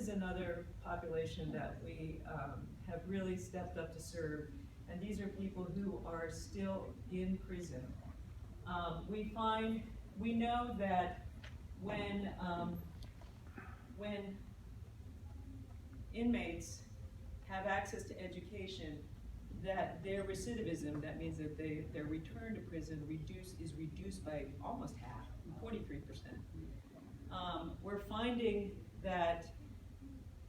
is another population that we have really stepped up to serve, and these are people who are still in prison. We know that when inmates have access to education, that their recidivism, that means that their return to prison is reduced by almost half, 43%. We're finding that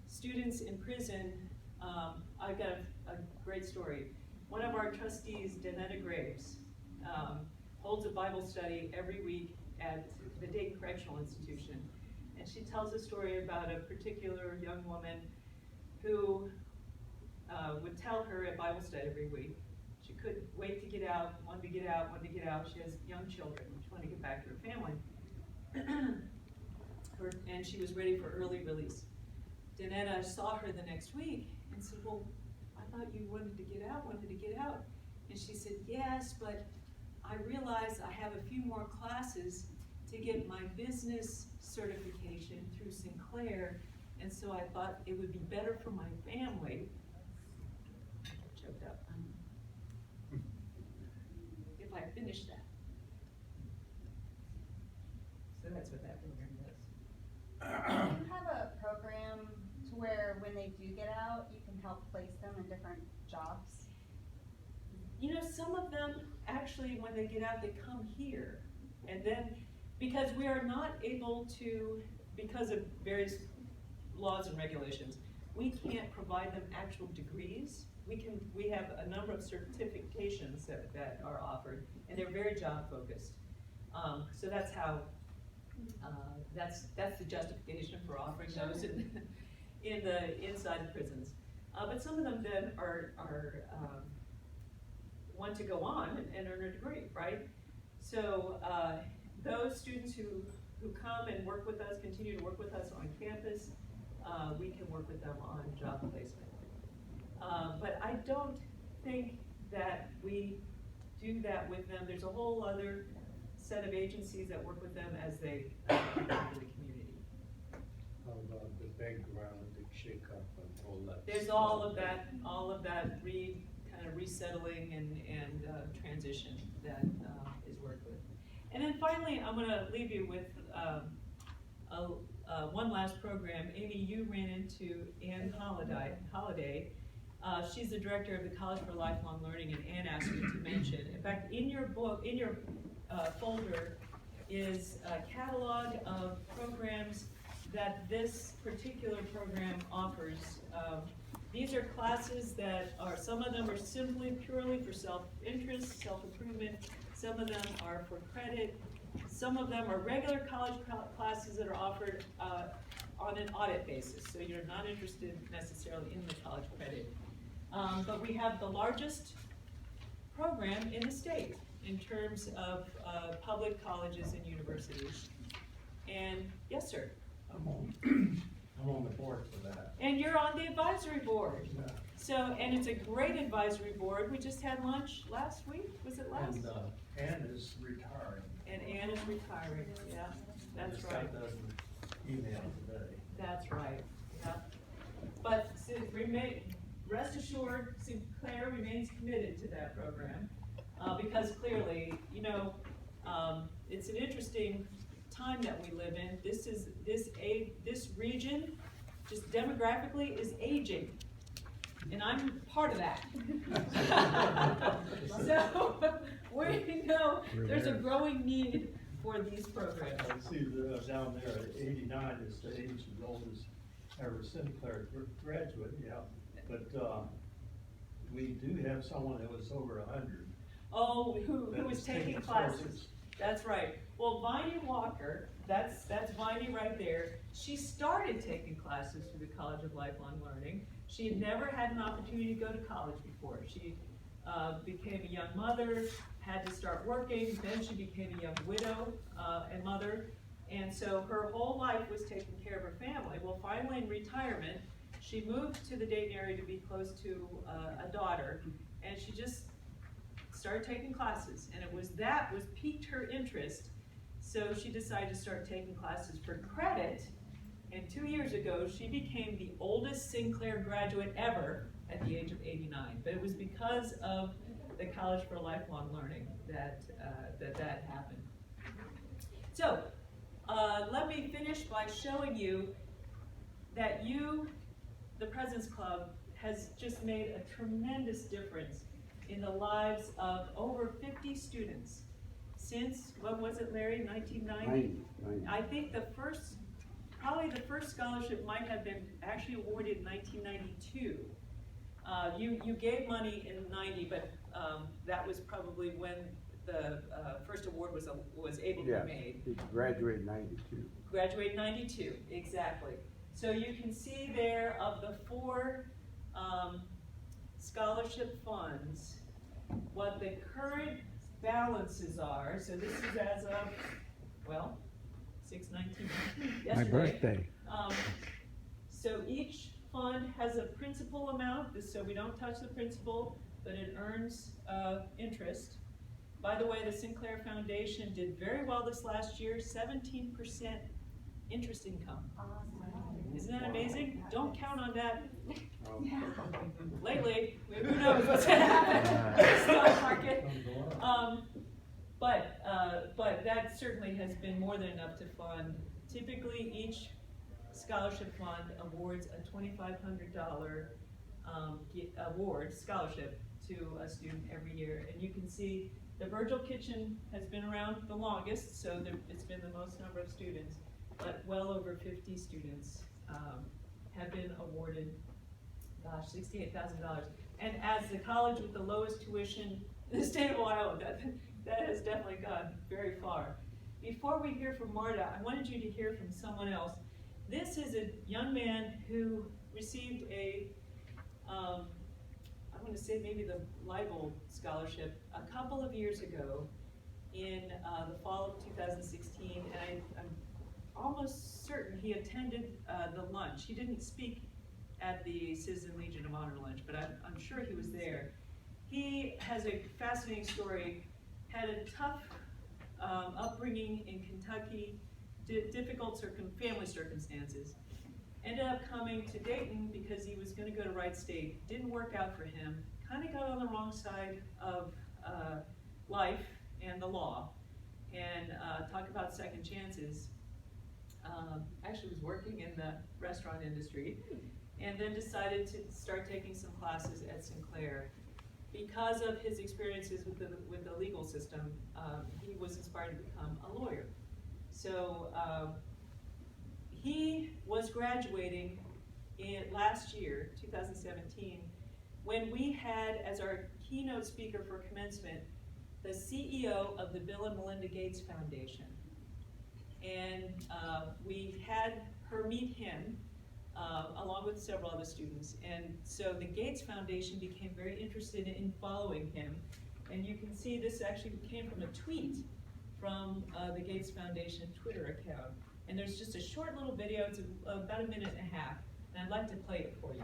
students in prison, I've got a great story. One of our trustees, Danetta Graves, holds a Bible study every week at the Dayton Correctional Institution. And she tells a story about a particular young woman who would tell her at Bible study every week, she couldn't wait to get out, wanted to get out. She has young children, she wanted to get back to her family. And she was ready for early release. Danetta saw her the next week and said, well, I thought you wanted to get out. And she said, yes, but I realized I have a few more classes to get my business certification through Sinclair, and so I thought it would be better for my family, choked up, if I finished that. So that's what that program does. Do you have a program to where when they do get out, you can help place them in different jobs? You know, some of them actually, when they get out, they come here. And then, because we are not able to, because of various laws and regulations, we can't provide them actual degrees. We have a number of certifications that are offered, and they're very job focused. So that's how, that's the justification for offering those inside the prisons. But some of them then are want to go on and earn a degree, right? So those students who come and work with us, continue to work with us on campus, we can work with them on job placement. But I don't think that we do that with them. There's a whole other set of agencies that work with them as they come into the community. How about the background, the shake up and all that? There's all of that kind of resettling and transition that is worked with. And then finally, I'm going to leave you with one last program. Amy, you ran into Ann Holliday. She's the director of the College for Lifelong Learning, and Ann asked me to mention. In fact, in your book, in your folder, is a catalog of programs that this particular program offers. These are classes that are, some of them are simply purely for self-interest, self-improvement. Some of them are for credit. Some of them are regular college classes that are offered on an audit basis. So you're not interested necessarily in the college credit. But we have the largest program in the state in terms of public colleges and universities. And yes, sir. I'm on the board for that. And you're on the advisory board. Yeah. So, and it's a great advisory board. We just had lunch last week. Was it last? And Ann is retiring. And Ann is retiring. Yeah, that's Just right. got that email today. That's right. Yeah. But rest assured, Sinclair remains committed to that program because clearly, you know, it's an interesting time that we live in. This region, just demographically, is aging, and I'm part of that. So we know there's a growing need for these programs. I see down there, 89 is the age as old as ever Sinclair graduate, yeah. But we do have someone that was over 100. Oh, who was taking classes? That's right. Well, Viney Walker, that's Viney right there. She started taking classes through the College of Lifelong Learning. She had never had an opportunity to go to college before. She became a young mother, had to start working, then she became a young widow and mother. And so her whole life was taking care of her family. Well, finally in retirement, she moved to the Dayton area to be close to a daughter, and she just started taking classes, and it was piqued her interest, so she decided to start taking classes for credit, And 2 years ago, she became the oldest Sinclair graduate ever at the age of 89. But it was because of the College for Lifelong Learning that that happened. So, let me finish by showing you that the President's Club, has just made a tremendous difference in the lives of over 50 students since, what was it, Larry, 1990? 90. I think probably the first scholarship might have been actually awarded in 1992. You gave money in 90, but that was probably when the first award was able to be made. He graduated 92. Graduated 92, exactly. So you can see there of the 4 scholarship funds, what the current balances are. So this is as of, well, 6/19, yesterday. My birthday. So each fund has a principal amount, so we don't touch the principal, but it earns interest. By the way, the Sinclair Foundation did very well this last year, 17% interest income. Isn't that amazing? Don't count on that. Lately, who knows what's going to happen in the stock market. But that certainly has been more than enough to fund. Typically, each scholarship fund awards a $2,500 scholarship to a student every year. And you can see the Virgil Kitchen has been around the longest, so it's been the most number of students, but well over 50 students have been awarded, gosh, $68,000. And as the college with the lowest tuition in the state of Ohio, that has definitely gone very far. Before we hear from Marta, I wanted you to hear from someone else. This is a young man who received a, I want to say maybe the Leibel Scholarship a couple of years ago in the fall of 2016, and I'm almost certain he attended the lunch. He didn't speak at the Citizen Legion of Honor lunch, but I'm sure he was there. He has a fascinating story, had a tough upbringing in Kentucky, difficult family circumstances. Ended up coming to Dayton because he was going to go to Wright State. Didn't work out for him. Kind of got on the wrong side of life and the law. And talk about second chances. Actually was working in the restaurant industry, and then decided to start taking some classes at Sinclair. Because of his experiences with the legal system, he was inspired to become a lawyer. So he was graduating last year, 2017, when we had as our keynote speaker for commencement the CEO of the Bill and Melinda Gates Foundation. And we had her meet him along with several other students. And so the Gates Foundation became very interested in following him. And you can see this actually came from a tweet from the Gates Foundation Twitter account. And there's just a short little video, it's about a minute and a half, and I'd like to play it for you.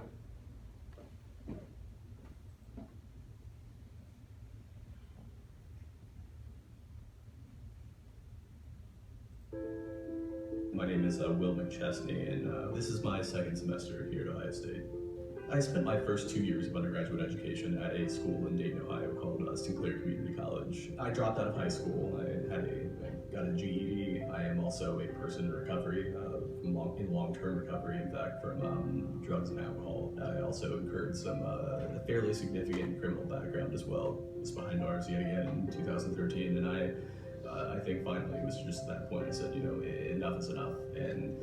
My name is Will McChesney, and this is my second semester here at Ohio State. I spent my first 2 years of undergraduate education at a school in Dayton, Ohio called Sinclair Community College. I dropped out of high school. I got a GED. I am also a person in recovery, in long-term recovery, in fact, from drugs and alcohol. I also incurred some fairly significant criminal background as well. I was behind bars yet again in 2013, and I think finally it was just at that point I said, enough is enough, and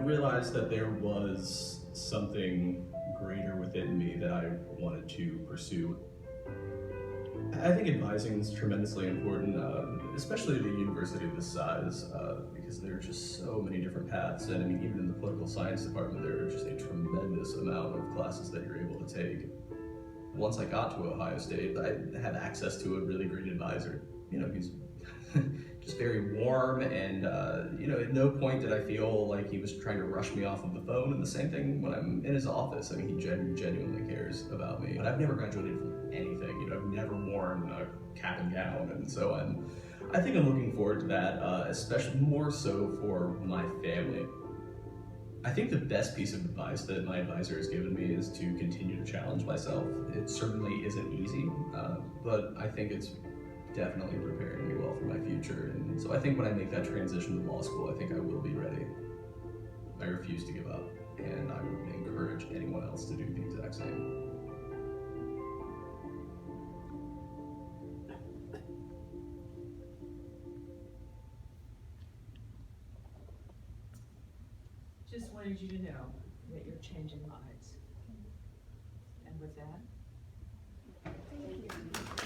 realized that there was something greater within me that I wanted to pursue. I think advising is tremendously important, especially at a university of this size, because there are just so many different paths, and I mean, even in the political science department, there are just a tremendous amount of classes that you're able to take. Once I got to Ohio State, I had access to a really great advisor. He's just very warm, and at no point did I feel like he was trying to rush me off of the phone. And the same thing when I'm in his office. I mean, he genuinely cares about me. But I've never graduated from anything. I've never worn a cap and gown, and so I think I'm looking forward to that, especially more so for my family. I think the best piece of advice that my advisor has given me is to continue to challenge myself. It certainly isn't easy, but I think it's definitely preparing me well for my future. And so I think when I make that transition to law school, I think I will be ready. I refuse to give up, and I would encourage anyone else to do the exact same. Just wanted you to know that you're changing lives. And with that, Thank you.